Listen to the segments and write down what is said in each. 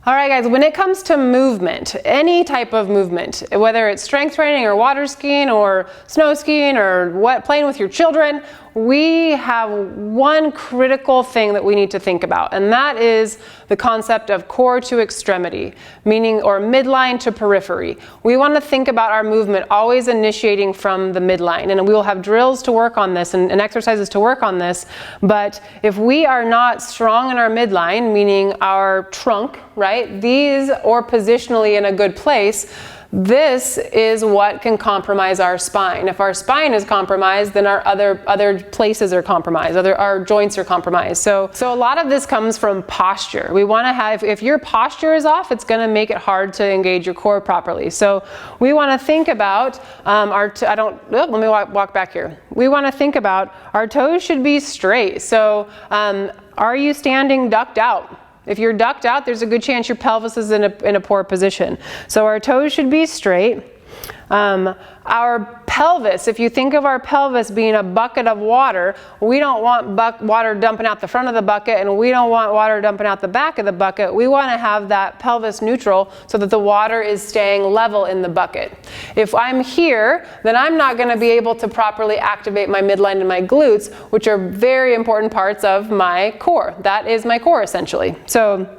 All right, guys, when it comes to movement, any type of movement, whether it's strength training or water skiing or snow skiing or playing with your children, we have one critical thing that we need to think about, and that is the concept of core to extremity, meaning or midline to periphery. We want to think about our movement always initiating from the midline, and we will have drills to work on this and exercises to work on this, but if we are not strong in our midline, meaning our trunk, right, these or positionally in a good place, this is what can compromise our spine. If our spine is compromised, then our other places are compromised, our joints are compromised. So a lot of this comes from posture. We want to have, if your posture is off, it's going to make it hard to engage your core properly. So we want to think about let me walk back here. We want to think about our toes should be straight. So are you standing ducked out? If you're ducked out, there's a good chance your pelvis is in a poor position. So our toes should be straight. Our pelvis, if you think of our pelvis being a bucket of water, we don't want water dumping out the front of the bucket, and we don't want water dumping out the back of the bucket. We want to have that pelvis neutral so that the water is staying level in the bucket. If I'm here, then I'm not going to be able to properly activate my midline and my glutes, which are very important parts of my core. That is my core essentially. So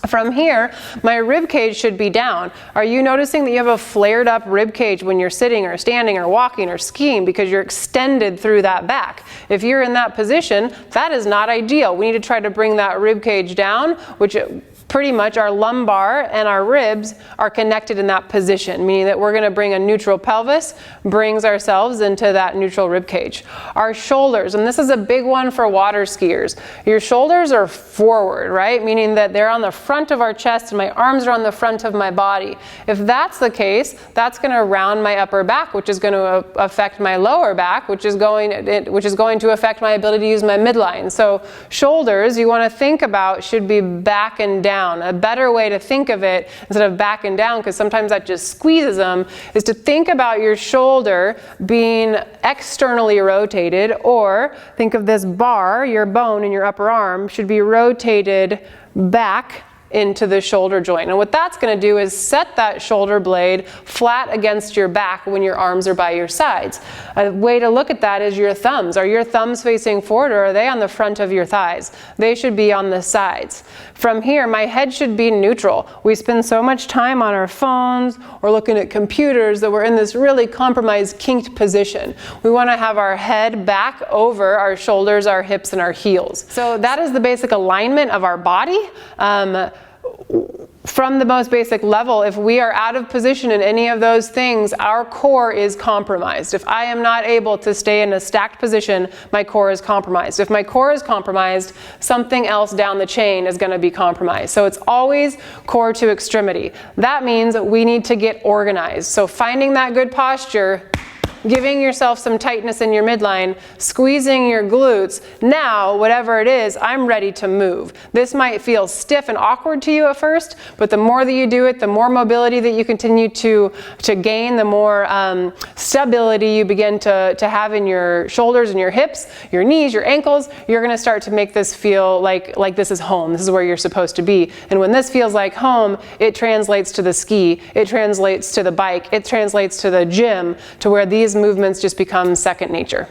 from here, my rib cage should be down. Are you noticing that you have a flared up rib cage when you're sitting or standing or walking or skiing because you're extended through that back? If you're in that position, that is not ideal. We need to try to bring that rib cage down, which pretty much our lumbar and our ribs are connected in that position, meaning that we're going to bring a neutral pelvis, brings ourselves into that neutral rib cage. Our shoulders, and this is a big one for water skiers. Your shoulders are forward, right? Meaning that they're on the front of our chest and my arms are on the front of my body. If that's the case, that's going to round my upper back, which is going to affect my lower back, which is going to affect my ability to use my midline. So shoulders, you want to think about, should be back and down. A better way to think of it, instead of back and down, because sometimes that just squeezes them, is to think about your shoulder being externally rotated, or think of this bar, your bone in your upper arm should be rotated back into the shoulder joint. And what that's going to do is set that shoulder blade flat against your back when your arms are by your sides. A way to look at that is your thumbs. Are your thumbs facing forward, or are they on the front of your thighs? They should be on the sides. From here, my head should be neutral. We spend so much time on our phones or looking at computers that we're in this really compromised, kinked position. We want to have our head back over our shoulders, our hips, and our heels. So that is the basic alignment of our body. From the most basic level, if we are out of position in any of those things, our core is compromised. If I am not able to stay in a stacked position, my core is compromised. If my core is compromised, something else down the chain is going to be compromised. So it's always core to extremity. That means we need to get organized. So finding that good posture, giving yourself some tightness in your midline, squeezing your glutes. Now, whatever it is, I'm ready to move. This might feel stiff and awkward to you at first, but the more that you do it, the more mobility that you continue to gain, the more stability you begin to have in your shoulders and your hips, your knees, your ankles. You're going to start to make this feel like this is home. This is where you're supposed to be. And when this feels like home, it translates to the ski, it translates to the bike, it translates to the gym, to where these movements just become second nature.